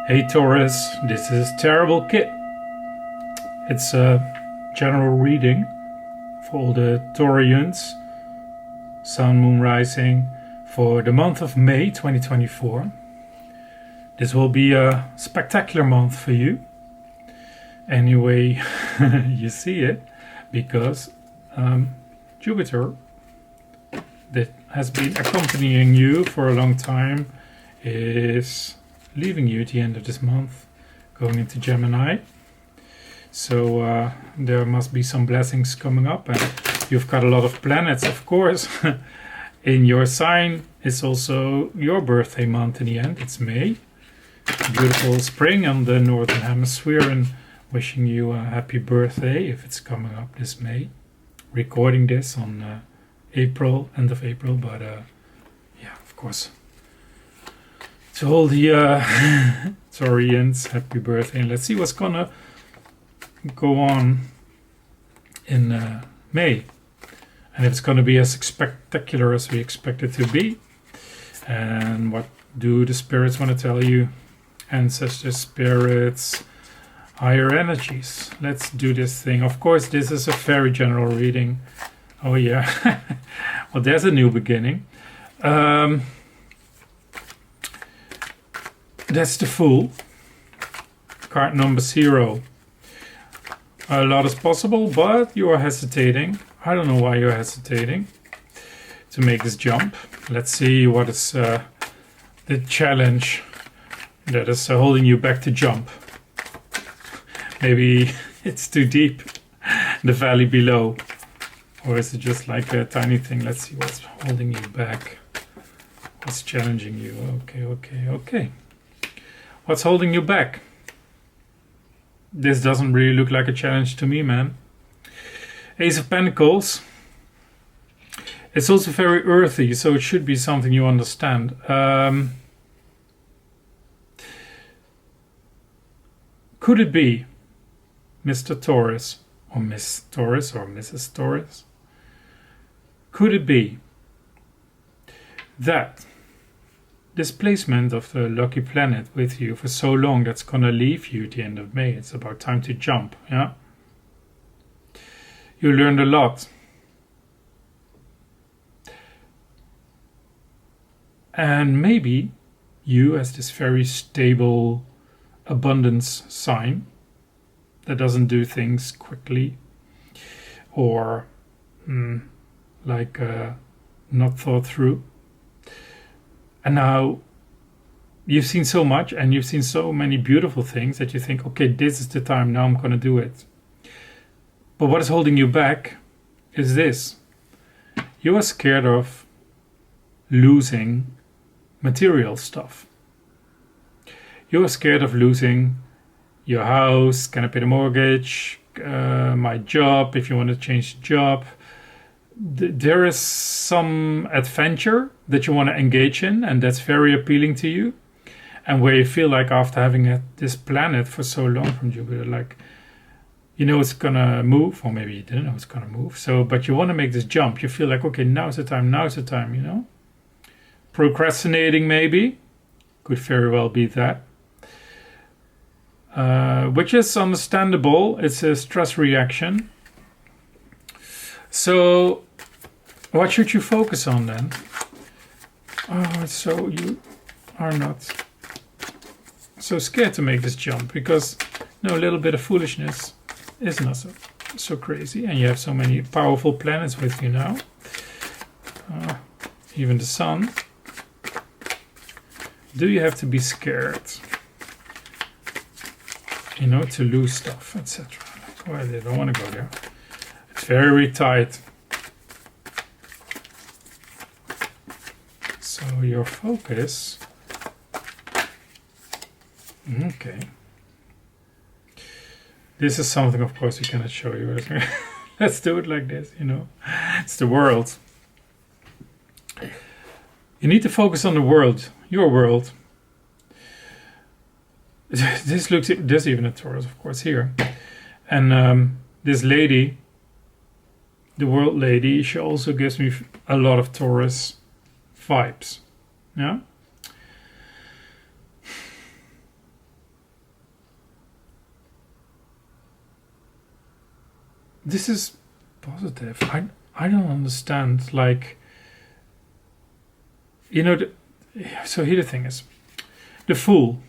Hey Taurus, this is Terriblekid. It's a general reading for all the Taurians, Sun, Moon, Rising, for the month of May 2024. This will be a spectacular month for you. Anyway, you see it, because Jupiter, that has been accompanying you for a long time, is leaving you at the end of this month, going into Gemini. So there must be some blessings coming up, and you've got a lot of planets, of course. In your sign is also your birthday month in the end. It's May. Beautiful spring on the northern hemisphere, and wishing you a happy birthday if it's coming up this May. Recording this on April, end of April, but yeah, of course. To all the Taurians, happy birthday, and let's see what's gonna go on in May, and if it's gonna be as spectacular as we expect it to be, and what do the spirits want to tell you, ancestor spirits, higher energies. Let's do this thing. Of course, this is a very general reading. Oh yeah. Well, there's a new beginning. That's the Fool, card number 0. A lot is possible, but you are hesitating. I don't know why you're hesitating to make this jump. Let's see what is the challenge that is holding you back to jump. Maybe it's too deep, the valley below. Or is it just like a tiny thing? Let's see what's holding you back. What's challenging you? Okay. What's holding you back? This doesn't really look like a challenge to me, man. Ace of Pentacles. It's also very earthy, so it should be something you understand. Could it be Mr. Taurus, or Miss Taurus, or Mrs. Taurus? Could it be that this placement of the lucky planet with you for so long, that's gonna leave you at the end of May? It's about time to jump, yeah? You learned a lot. And maybe you, as this very stable abundance sign that doesn't do things quickly, or not thought through. And now you've seen so much, and you've seen so many beautiful things, that you think, okay, this is the time, now I'm going to do it. But what is holding you back is this. You are scared of losing material stuff. You are scared of losing your house, can I pay the mortgage, my job, if you want to change the job. There is some adventure that you want to engage in, and that's very appealing to you. And where you feel like, after having had this planet for so long from Jupiter, like, you know it's gonna move, or maybe you didn't know it's gonna move. So, but you want to make this jump. You feel like, okay, now's the time, you know. Procrastinating, maybe, could very well be that. Which is understandable. It's a stress reaction. So what should you focus on then? Oh, so you are not so scared to make this jump, because a little bit of foolishness is not so crazy, and you have so many powerful planets with you now. Even the Sun. Do you have to be scared, you know, to lose stuff, etc.? Like, well, I don't want to go there. It's very tight. So your focus. Okay. This is something, of course, we cannot show you. Let's do it like this, you know. It's the world. You need to focus on the world, your world. This looks, there's even a Taurus, of course, here. And this lady, the world lady, she also gives me a lot of Taurus vibes. Yeah. this is positive. I don't understand, like, you know, so here the thing is, the Fool.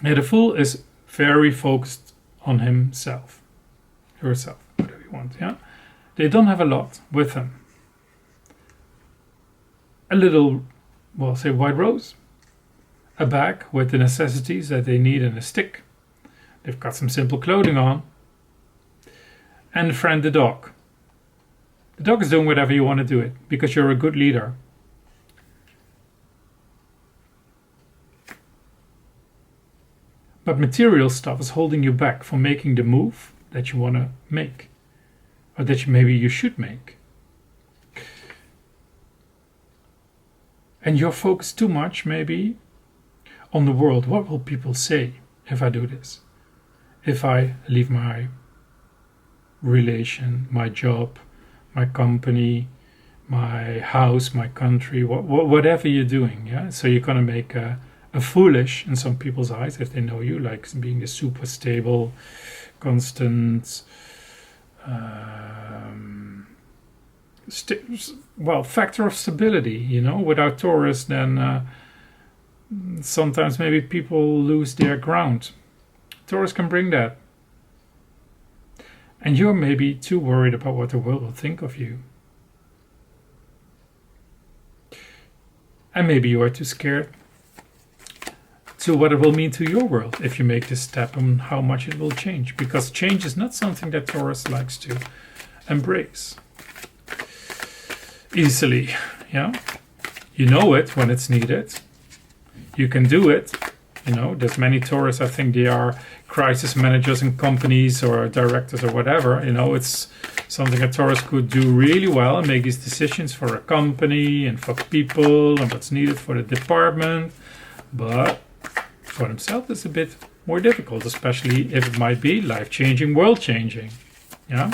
Yeah, the Fool is very focused on himself, herself, whatever you want, yeah? They don't have a lot with them. A little, well, say white rose, a bag with the necessities that they need and a stick. They've got some simple clothing on. And a friend, the dog. The dog is doing whatever you want to do it, because you're a good leader. But material stuff is holding you back from making the move that you want to make, or that maybe you should make. And you're focused too much, maybe, on the world. What will people say if I do this? If I leave my relation, my job, my company, my house, my country, whatever you're doing, yeah? So you're going to make a foolish in some people's eyes if they know you, like being the super stable, constant, factor of stability, you know. Without Taurus, then sometimes maybe people lose their ground. Taurus can bring that. And you're maybe too worried about what the world will think of you. And maybe you are too scared to what it will mean to your world if you make this step and how much it will change. Because change is not something that Taurus likes to embrace easily, yeah? You know it when it's needed. You can do it. You know, there's many Taurus, I think they are crisis managers in companies or directors or whatever. You know, it's something a Taurus could do really well and make these decisions for a company and for people and what's needed for the department. But for himself, it's a bit more difficult, especially if it might be life-changing, world-changing. Yeah?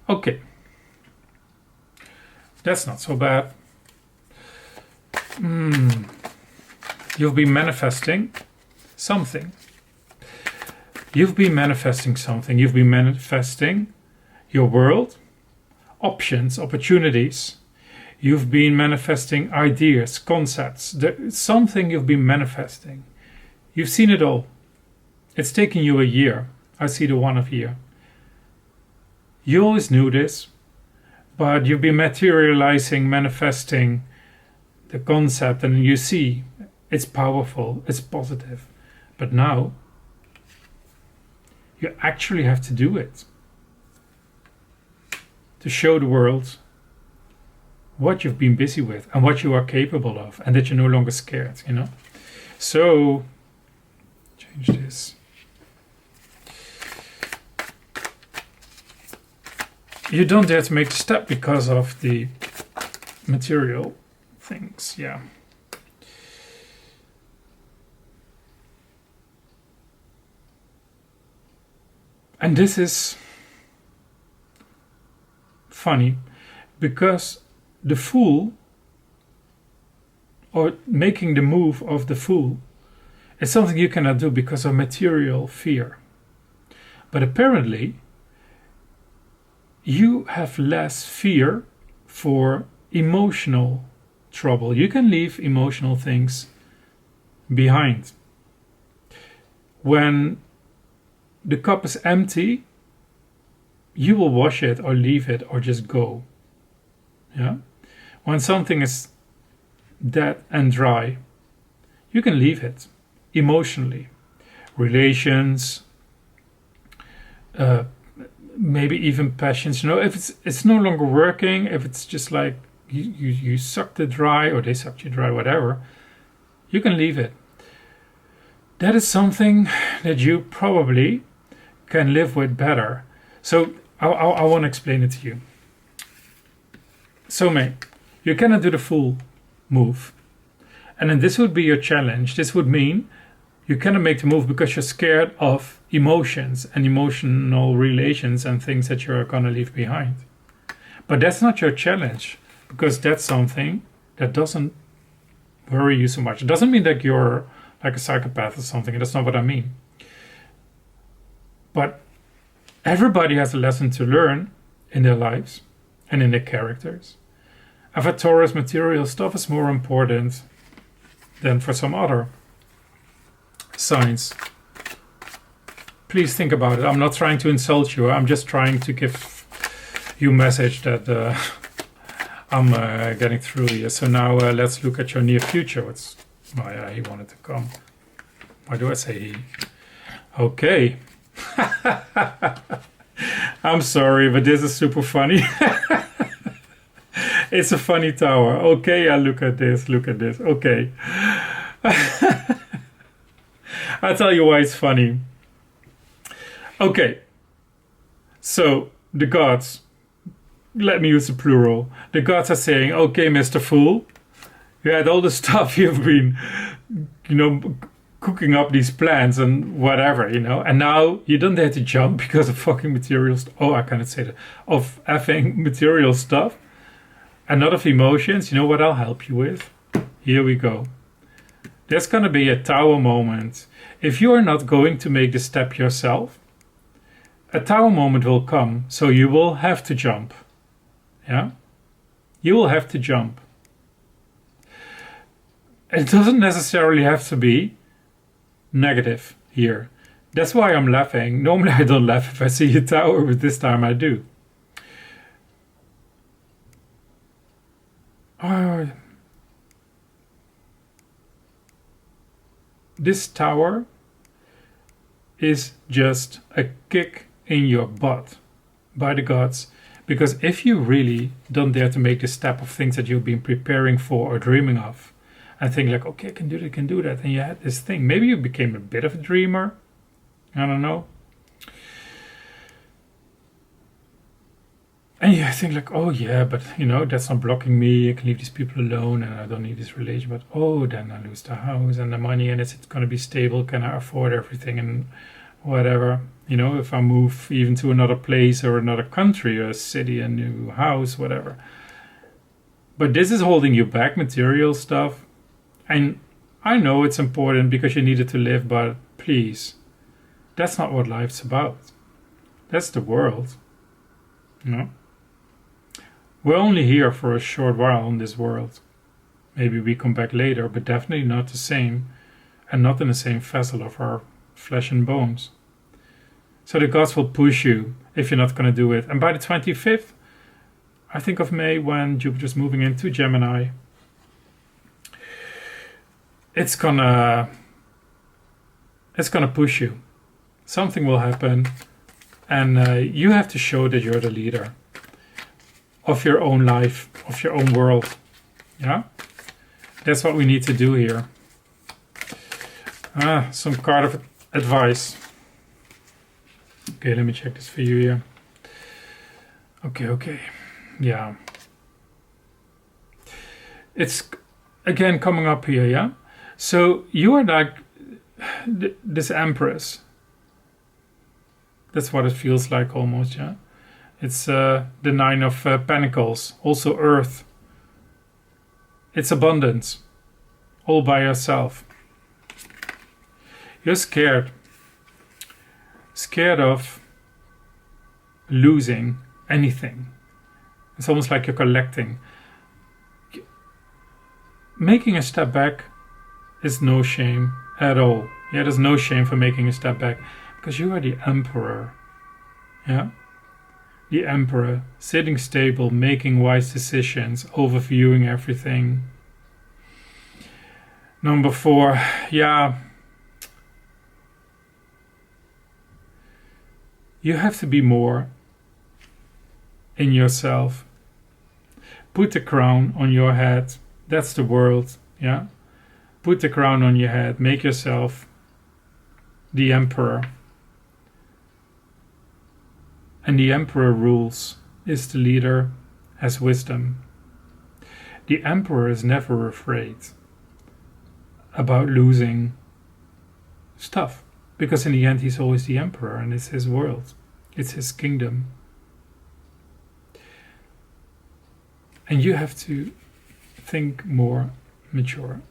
Okay. That's not so bad. You'll be manifesting something. You've been manifesting something. You've been manifesting your world, options, opportunities. You've been manifesting ideas, concepts. Something you've been manifesting. You've seen it all. It's taken you a year. I see the 1 of year. You always knew this, but you've been materializing, manifesting the concept, and you see it's powerful, it's positive. But now you actually have to do it to show the world what you've been busy with and what you are capable of, and that you're no longer scared, you know. So change this. You don't dare to make the step because of the material things, yeah. And this is funny because the Fool, or making the move of the Fool, is something you cannot do because of material fear. But apparently you have less fear for emotional trouble. You can leave emotional things behind. When the cup is empty, you will wash it or leave it or just go. Yeah? When something is dead and dry, you can leave it emotionally. Relations, maybe even passions. You know, if it's no longer working, if it's just like you sucked it dry or they sucked you dry, whatever, you can leave it. That is something that you probably can live with better. So I want to explain it to you. So May, you cannot do the full move. And then this would be your challenge. This would mean you cannot make the move because you're scared of emotions and emotional relations and things that you're going to leave behind. But that's not your challenge, because that's something that doesn't worry you so much. It doesn't mean that you're like a psychopath or something. And that's not what I mean. But everybody has a lesson to learn in their lives and in their characters. And for Taurus, material stuff is more important than for some other signs. Please think about it. I'm not trying to insult you. I'm just trying to give you a message that I'm getting through here. So now let's look at your near future. Oh yeah, he wanted to come. Why do I say he? Okay. I'm sorry, but this is super funny. It's a funny tower. Okay, yeah, look at this. Okay. I'll tell you why it's funny. Okay. So, the gods, let me use the plural. The gods are saying, okay, Mr. Fool, you had all the stuff you've been, cooking up these plans and whatever, and now you don't dare to jump because of fucking material stuff. Oh, I cannot say that. Of effing material stuff and not of emotions. You know what I'll help you with? Here we go. There's going to be a tower moment. If you are not going to make the step yourself, a tower moment will come, so you will have to jump. Yeah? You will have to jump. It doesn't necessarily have to be negative here. That's why I'm laughing. Normally I don't laugh if I see a tower, but this time I do. This tower is just a kick in your butt by the gods. Because if you really don't dare to make the step of things that you've been preparing for or dreaming of, and think like, okay, I can do that, and you had this thing. Maybe you became a bit of a dreamer. I don't know. And you think like, oh yeah, but that's not blocking me. I can leave these people alone and I don't need this relation. But then I lose the house and the money and it's going to be stable. Can I afford everything and whatever? If I move even to another place or another country or a city, a new house, whatever. But this is holding you back, material stuff. And I know it's important because you need it to live, but please, that's not what life's about. That's the world. We're only here for a short while on this world. Maybe we come back later, but definitely not the same, and not in the same vessel of our flesh and bones. So the gods will push you if you're not going to do it. And by the 25th, I think of May, when Jupiter's moving into Gemini, it's gonna push you. Something will happen, and you have to show that you're the leader of your own life, of your own world. Yeah, that's what we need to do here. Some card of advice. Okay, let me check this for you here. Okay, yeah. It's again coming up here, yeah. So you are like this Empress. That's what it feels like almost, yeah. It's the Nine of Pentacles, also Earth. It's abundance, all by yourself. You're scared of losing anything. It's almost like you're collecting. Making a step back is no shame at all. Yeah, there's no shame for making a step back because you are the Emperor. Yeah? The Emperor, sitting stable, making wise decisions, overviewing everything. Number 4, yeah. You have to be more in yourself. Put the crown on your head. That's the world, yeah? Put the crown on your head. Make yourself the Emperor. And the Emperor rules, is the leader, has wisdom. The Emperor is never afraid about losing stuff. Because in the end he's always the Emperor and it's his world. It's his kingdom. And you have to think more mature.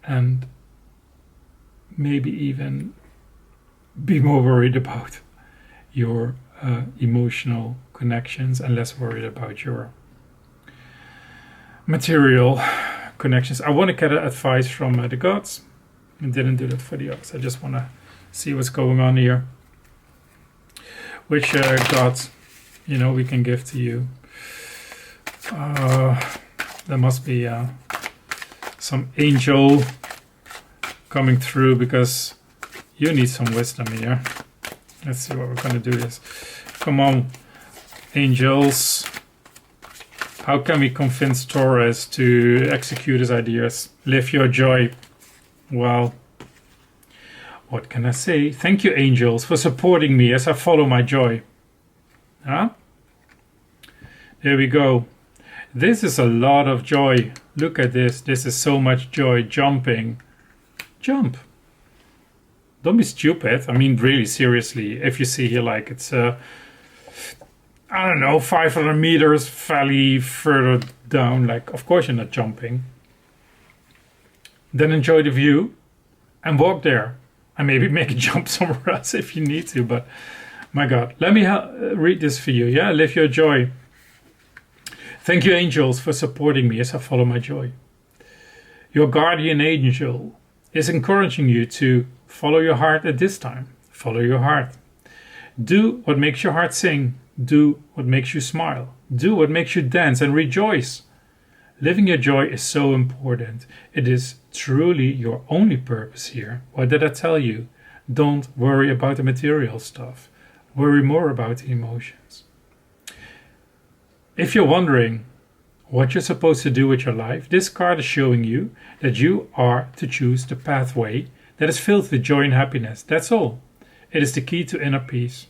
and maybe even be more worried about your emotional connections and less worried about your material connections. I want to get advice from the gods. I didn't do that for the others. I just want to see what's going on here. Which gods, we can give to you. There must be some angel coming through, because you need some wisdom here. Let's see what we're going to do this. Come on, angels. How can we convince Taurus to execute his ideas? Live your joy. Well, what can I say? Thank you, angels, for supporting me as I follow my joy. Huh? There we go. This is a lot of joy. Look at this. This is so much joy. Jumping. Jump. Don't be stupid. I mean, really, seriously. If you see here, like, it's I don't know, 500 meters valley further down. Like, of course you're not jumping. Then enjoy the view and walk there. And maybe make a jump somewhere else if you need to. But, my God. Let me read this for you. Yeah, live your joy. Thank you, angels, for supporting me as I follow my joy. Your guardian angel is encouraging you to follow your heart at this time. Follow your heart. Do what makes your heart sing. Do what makes you smile. Do what makes you dance and rejoice. Living your joy is so important. It is truly your only purpose here. What did I tell you? Don't worry about the material stuff. Worry more about the emotions. If you're wondering what you're supposed to do with your life, this card is showing you that you are to choose the pathway that is filled with joy and happiness. That's all. It is the key to inner peace.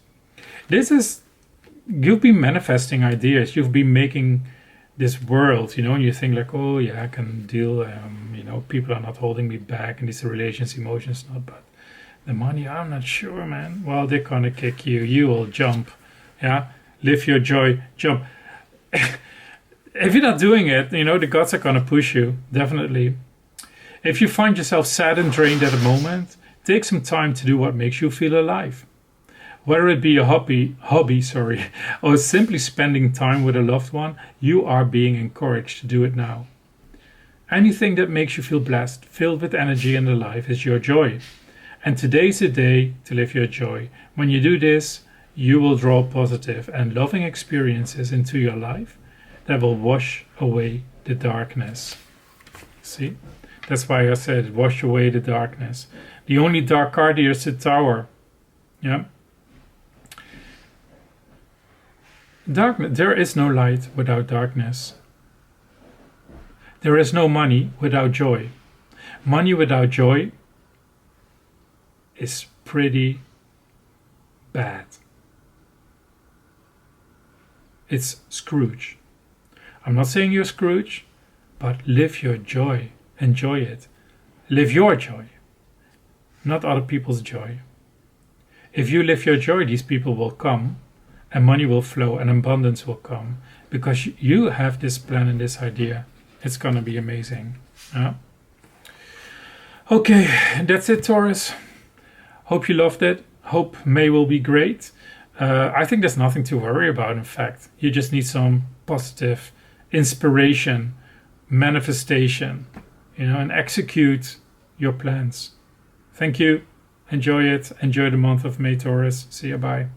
You've been manifesting ideas. You've been making this world, and you think like, oh yeah, I can deal, people are not holding me back, and these relations, emotions not, but the money, I'm not sure, man. Well, they're gonna kick you. You will jump. Yeah, live your joy, jump. If you're not doing it, the gods are gonna push you, definitely. If you find yourself sad and drained at a moment, take some time to do what makes you feel alive. Whether it be a hobby, or simply spending time with a loved one, you are being encouraged to do it now. Anything that makes you feel blessed, filled with energy and alive, is your joy. And today's the day to live your joy. When you do this, you will draw positive and loving experiences into your life that will wash away the darkness. See? That's why I said wash away the darkness. The only dark card here is the Tower. Yeah. Darkness. There is no light without darkness. There is no money without joy. Money without joy is pretty bad. It's Scrooge. I'm not saying you're Scrooge, but live your joy. Enjoy it. Live your joy, not other people's joy. If you live your joy, these people will come, and money will flow, and abundance will come, because you have this plan and this idea. It's gonna be amazing. Yeah? Okay, that's it, Taurus. Hope you loved it. Hope May will be great. I think there's nothing to worry about, in fact. You just need some positive inspiration, manifestation, and execute your plans. Thank you. Enjoy it. Enjoy the month of May, Taurus. See you. Bye.